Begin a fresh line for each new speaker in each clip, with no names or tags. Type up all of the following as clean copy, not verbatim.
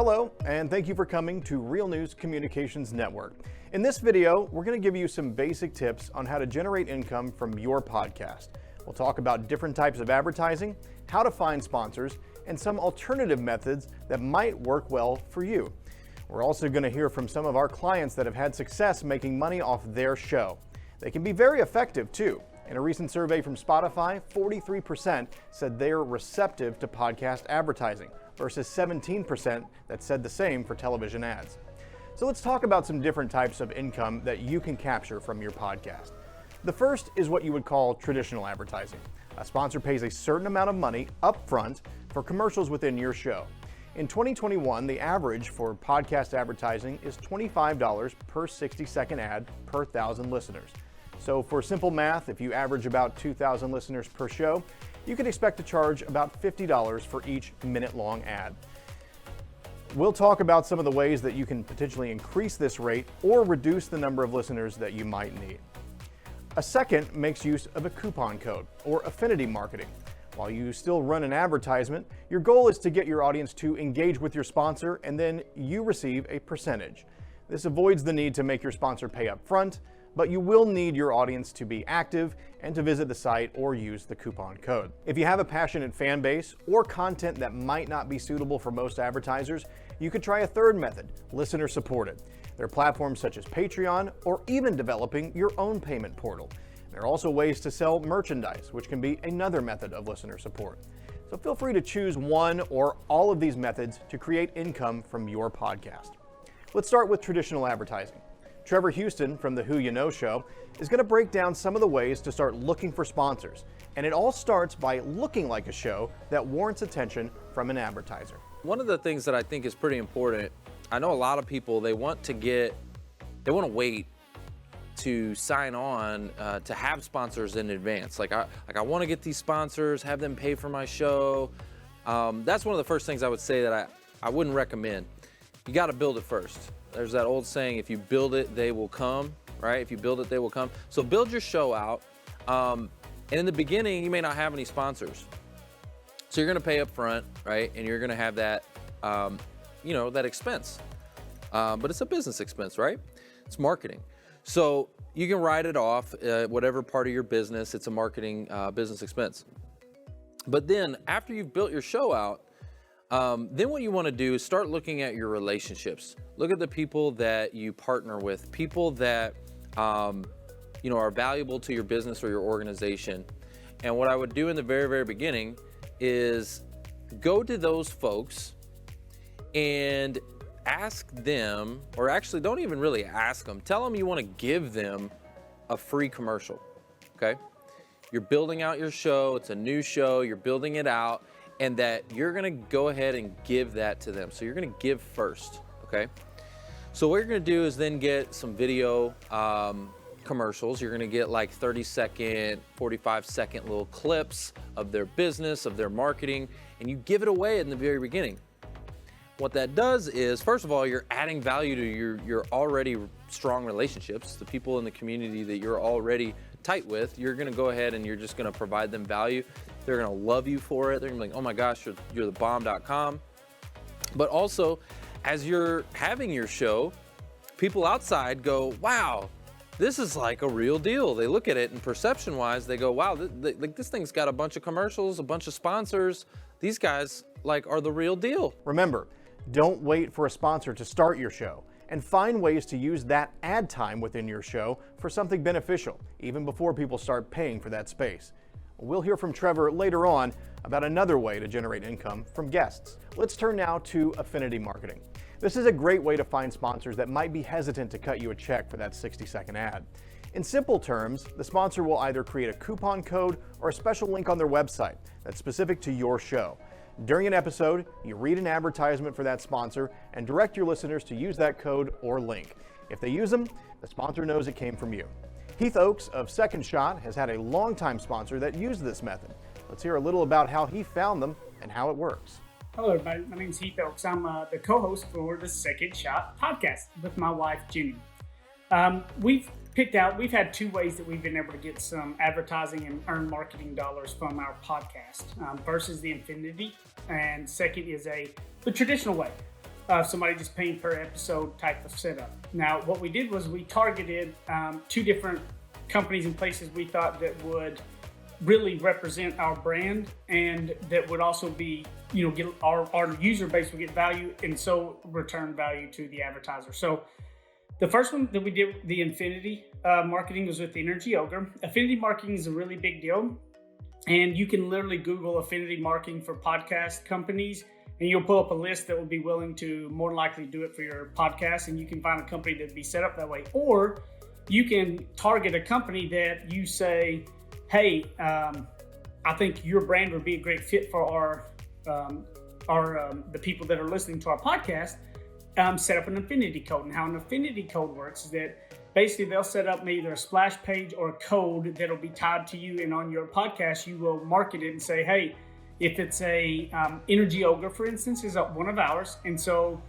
Hello, and thank you for coming to Real News Communications Network. In this video, we're going to give you some basic tips on how to generate income from your podcast. We'll talk about different types of advertising, how to find sponsors, and some alternative methods that might work well for you. We're also going to hear from some of our clients that have had success making money off their show. They can be very effective too. In a recent survey from Spotify, 43% said they're receptive to podcast advertising, versus 17% that said the same for television ads. So let's talk about some different types of income that you can capture from your podcast. The first is what you would call traditional advertising. A sponsor pays a certain amount of money upfront for commercials within your show. In 2021, the average for podcast advertising is $25 per 60-second ad per 1,000 listeners. So for simple math, if you average about 2,000 listeners per show, you can expect to charge about $50 for each minute-long ad. We'll talk about some of the ways that you can potentially increase this rate or reduce the number of listeners that you might need. A second makes use of a coupon code or affinity marketing. While you still run an advertisement, your goal is to get your audience to engage with your sponsor, and then you receive a percentage. This avoids the need to make your sponsor pay up front, but you will need your audience to be active and to visit the site or use the coupon code. If you have a passionate fan base or content that might not be suitable for most advertisers, you could try a third method, listener supported. There are platforms such as Patreon or even developing your own payment portal. There are also ways to sell merchandise, which can be another method of listener support. So feel free to choose one or all of these methods to create income from your podcast. Let's start with traditional advertising. Trevor Houston from the Who You Know Show is going to break down some of the ways to start looking for sponsors. And it all starts by looking like a show that warrants attention from an advertiser.
One of the things that I think is pretty important, I know a lot of people, they want to wait to sign on to have sponsors in advance. I want to get these sponsors, have them pay for my show. That's one of the first things I would say that I wouldn't recommend. You got to build it first. There's that old saying, if you build it, they will come, right? If you build it, they will come. So build your show out. And in the beginning, you may not have any sponsors. So you're going to pay up front, right? And you're going to have that, that expense. But it's a business expense, right? It's marketing. So you can write it off, whatever part of your business, it's a marketing business expense. But then after you've built your show out, then what you want to do is start looking at your relationships. Look at the people that you partner with, people that are valuable to your business or your organization. And what I would do in the very, very beginning is go to those folks and ask them, or actually don't even really ask them, tell them you want to give them a free commercial, okay? You're building out your show, it's a new show, you're building it out, and that you're gonna go ahead and give that to them. So you're gonna give first, okay? So what you're gonna do is then get some video commercials. You're gonna get like 30-second, 45-second little clips of their business, of their marketing, and you give it away in the very beginning. What that does is, first of all, you're adding value to your already strong relationships, the people in the community that you're already tight with. You're gonna go ahead and you're just gonna provide them value. They're gonna love you for it. They're gonna be like, oh my gosh, you're the bomb.com. But also, as you're having your show, people outside go, wow, this is like a real deal. They look at it and perception-wise, they go, wow, this thing's got a bunch of commercials, a bunch of sponsors. These guys are the real deal.
Remember, don't wait for a sponsor to start your show, and find ways to use that ad time within your show for something beneficial, even before people start paying for that space. We'll hear from Trevor later on about another way to generate income from guests. Let's turn now to affinity marketing. This is a great way to find sponsors that might be hesitant to cut you a check for that 60-second ad. In simple terms, the sponsor will either create a coupon code or a special link on their website that's specific to your show. During an episode, you read an advertisement for that sponsor and direct your listeners to use that code or link. If they use them, the sponsor knows it came from you. Heath Oakes of Second Shot has had a longtime sponsor that used this method. Let's hear a little about how he found them and how it works.
Hello, everybody. My name is Heath Oakes. I'm the co-host for the Second Shot podcast with my wife, Jenny. We've had two ways that we've been able to get some advertising and earn marketing dollars from our podcast. First is the Affinity, and second is the traditional way. somebody just paying per episode type of setup. Now, what we did was we targeted 2 different companies and places we thought that would really represent our brand and that would also be, get our user base would get value and so return value to the advertiser. So the first one that we did, the Affinity Marketing, was with Energy Ogre. Affinity Marketing is a really big deal. And you can literally Google Affinity Marketing for podcast companies, and you'll pull up a list that will be willing to more likely do it for your podcast. And you can find a company that'd be set up that way. Or you can target a company that you say, hey, I think your brand would be a great fit for the people that are listening to our podcast. Set up an affinity code. And how an affinity code works is that basically they'll set up either a splash page or a code that'll be tied to you, and on your podcast you will market it and say, hey, if it's a Energy Ogre, for instance, is one of ours, and so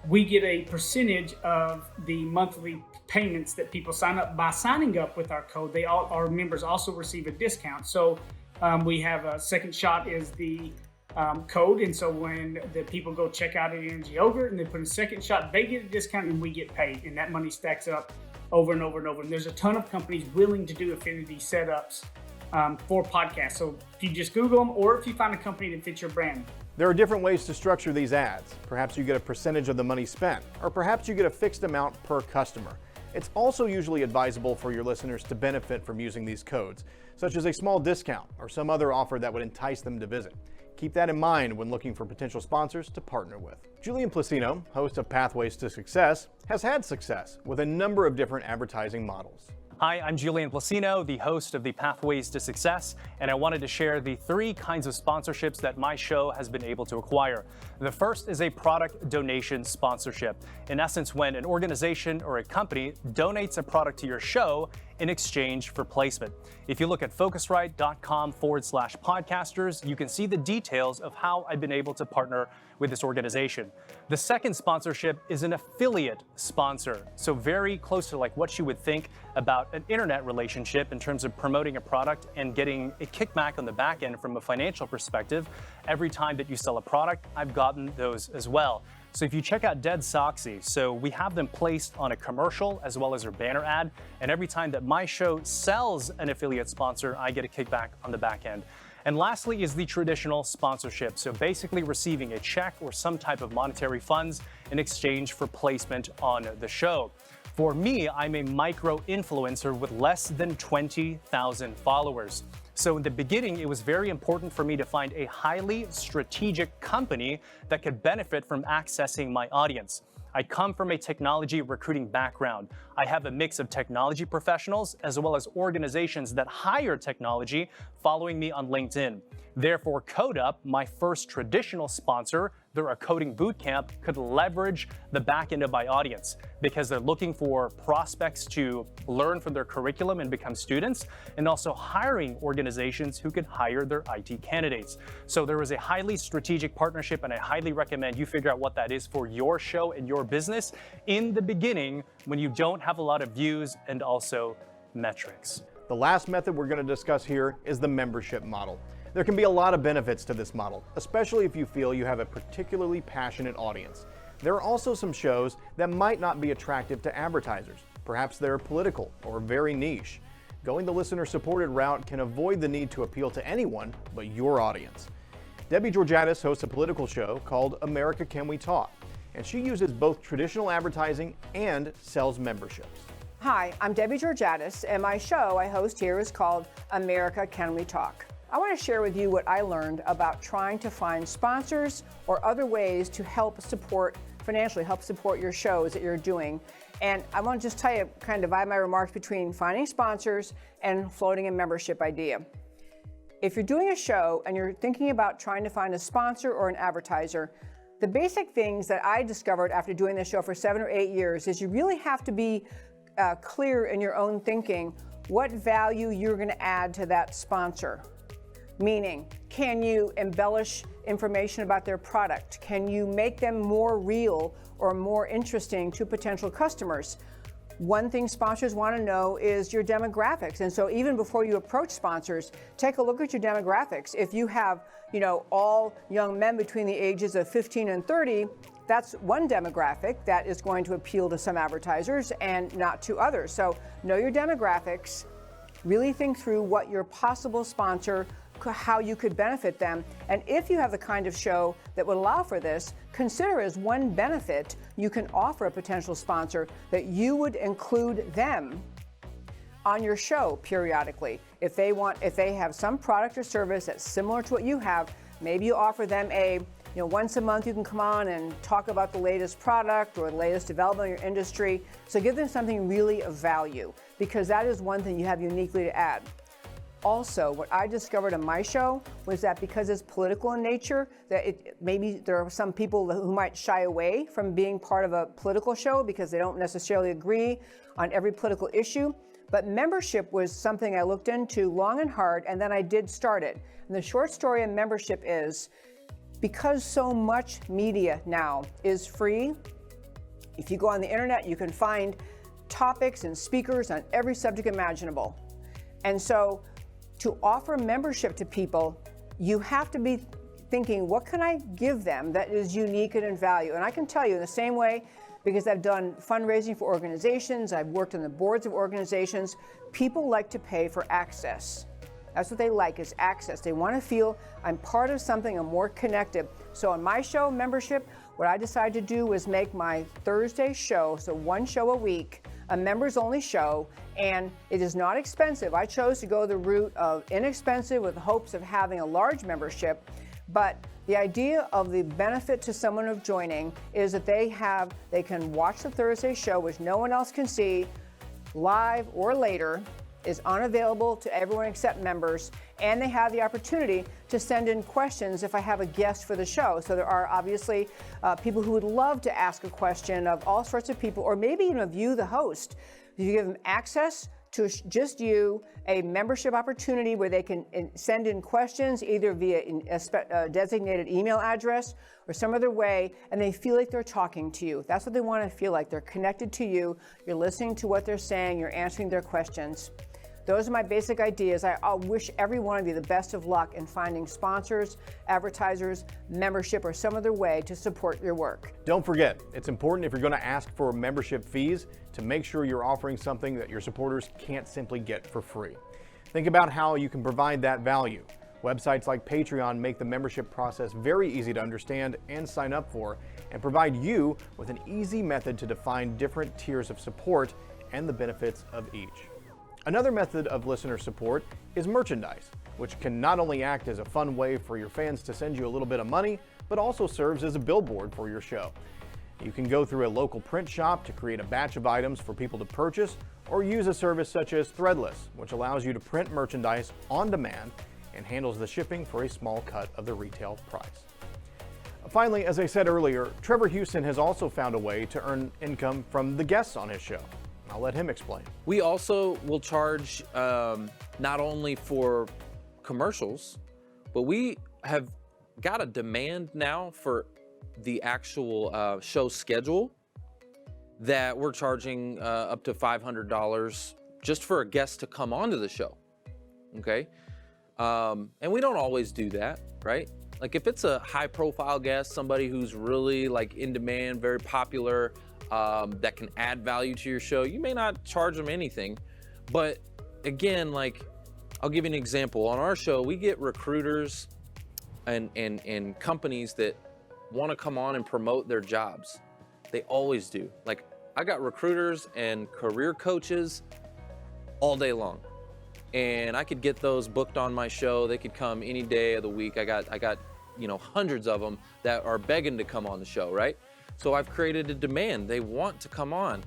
we get a percentage of the monthly payments that people sign up. By signing up with our code, our members also receive a discount. So we have a second shot is the code, and so when the people go check out at Energy Ogre and they put a second shot, they get a discount and we get paid, and that money stacks up over and over and over. And there's a ton of companies willing to do affinity setups for podcasts. So if you just Google them, or if you find a company that fits your brand.
There are different ways to structure these ads. Perhaps you get a percentage of the money spent, or perhaps you get a fixed amount per customer. It's also usually advisable for your listeners to benefit from using these codes, such as a small discount or some other offer that would entice them to visit. Keep that in mind when looking for potential sponsors to partner with. Julian Placino, host of Pathways to Success, has had success with a number of different advertising models.
Hi, I'm Julian Placino, the host of the Pathways to Success, and I wanted to share the 3 kinds of sponsorships that my show has been able to acquire. The first is a product donation sponsorship. In essence, when an organization or a company donates a product to your show in exchange for placement. If you look at focusrite.com/podcasters, you can see the details of how I've been able to partner with this organization. The second sponsorship is an affiliate sponsor. So very close to like what you would think about an internet relationship in terms of promoting a product and getting a kickback on the back end from a financial perspective. Every time that you sell a product, I've gotten those as well. So if you check out Dead Soxy, so we have them placed on a commercial as well as their banner ad, and every time that my show sells an affiliate sponsor, I get a kickback on the back end. And lastly is the traditional sponsorship, so basically receiving a check or some type of monetary funds in exchange for placement on the show. For me, I'm a micro influencer with less than 20,000 followers. So in the beginning, it was very important for me to find a highly strategic company that could benefit from accessing my audience. I come from a technology recruiting background. I have a mix of technology professionals as well as organizations that hire technology following me on LinkedIn. Therefore, CodeUp, my first traditional sponsor, they're a coding bootcamp, could leverage the back end of my audience because they're looking for prospects to learn from their curriculum and become students, and also hiring organizations who could hire their IT candidates. So there is a highly strategic partnership, and I highly recommend you figure out what that is for your show and your business in the beginning when you don't have a lot of views and also metrics.
The last method we're going to discuss here is the membership model. There can be a lot of benefits to this model, especially if you feel you have a particularly passionate audience. There are also some shows that might not be attractive to advertisers. Perhaps they're political or very niche. Going the listener-supported route can avoid the need to appeal to anyone but your audience. Debbie Georgatos hosts a political show called America Can We Talk, and she uses both traditional advertising and sells memberships.
Hi, I'm Debbie Georgatos, and my show I host here is called America Can We Talk. I want to share with you what I learned about trying to find sponsors or other ways to financially help support your shows that you're doing. And I want to just tell you, kind of divide my remarks between finding sponsors and floating a membership idea. If you're doing a show and you're thinking about trying to find a sponsor or an advertiser, the basic things that I discovered after doing this show for 7 or 8 years is you really have to be clear in your own thinking what value you're going to add to that sponsor. Meaning, can you embellish information about their product? Can you make them more real or more interesting to potential customers? One thing sponsors want to know is your demographics. And so even before you approach sponsors, take a look at your demographics. If you have, all young men between the ages of 15 and 30, that's one demographic that is going to appeal to some advertisers and not to others. So know your demographics, really think through what your possible sponsor, how you could benefit them. And if you have the kind of show that would allow for this, consider as one benefit you can offer a potential sponsor that you would include them on your show periodically. If they have some product or service that's similar to what you have, maybe you offer them once a month you can come on and talk about the latest product or the latest development in your industry. So give them something really of value, because that is one thing you have uniquely to add. Also, what I discovered on my show was that because it's political in nature, that maybe there are some people who might shy away from being part of a political show because they don't necessarily agree on every political issue. But membership was something I looked into long and hard, and then I did start it. And the short story of membership is, because so much media now is free, if you go on the internet, you can find topics and speakers on every subject imaginable. And so to offer membership to people, you have to be thinking, what can I give them that is unique and in value? And I can tell you in the same way, because I've done fundraising for organizations, I've worked on the boards of organizations, people like to pay for access. That's what they like, is access. They want to feel I'm part of something, I'm more connected. So on my show membership, what I decided to do was make my Thursday show, so one show a week, a members only show, and it is not expensive. I chose to go the route of inexpensive with hopes of having a large membership, but the idea of the benefit to someone of joining is that they can watch the Thursday show, which no one else can see, live or later, is unavailable to everyone except members, and they have the opportunity to send in questions if I have a guest for the show. So there are obviously people who would love to ask a question of all sorts of people, or maybe even of you, the host. You give them access to just you, a membership opportunity where they can send in questions either via a designated email address or some other way, and they feel like they're talking to you. That's what they want to feel like. They're connected to you, you're listening to what they're saying, you're answering their questions. Those are my basic ideas. I wish every one of you the best of luck in finding sponsors, advertisers, membership, or some other way to support your work.
Don't forget, it's important if you're going to ask for membership fees to make sure you're offering something that your supporters can't simply get for free. Think about how you can provide that value. Websites like Patreon make the membership process very easy to understand and sign up for, and provide you with an easy method to define different tiers of support and the benefits of each. Another method of listener support is merchandise, which can not only act as a fun way for your fans to send you a little bit of money, but also serves as a billboard for your show. You can go through a local print shop to create a batch of items for people to purchase, or use a service such as Threadless, which allows you to print merchandise on demand and handles the shipping for a small cut of the retail price. Finally, as I said earlier, Trevor Houston has also found a way to earn income from the guests on his show. I'll let him explain.
We also will charge not only for commercials, but we have got a demand now for the actual show schedule that we're charging up to $500 just for a guest to come onto the show, okay? And we don't always do that, right? Like if it's a high profile guest, somebody who's really like in demand, very popular, that can add value to your show, you may not charge them anything. But again, like I'll give you an example. On our show, we get recruiters and companies that want to come on and promote their jobs. They always do. Like I got recruiters and career coaches all day long, and I could get those booked on my show. They could come any day of the week. I got hundreds of them that are begging to come on the show, right? So I've created a demand. They want to come on.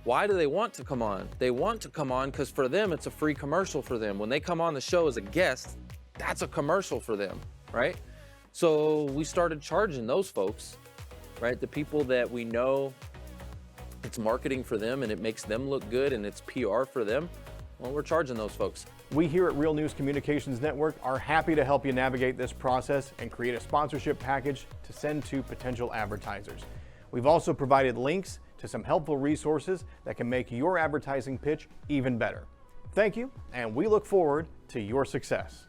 Why do they want to come on? They want to come on because for them, it's a free commercial for them. When they come on the show as a guest, that's a commercial for them, right? So we started charging those folks, right? The people that we know it's marketing for them and it makes them look good and it's PR for them. Well, we're charging those folks.
We here at Real News Communications Network are happy to help you navigate this process and create a sponsorship package to send to potential advertisers. We've also provided links to some helpful resources that can make your advertising pitch even better. Thank you, and we look forward to your success.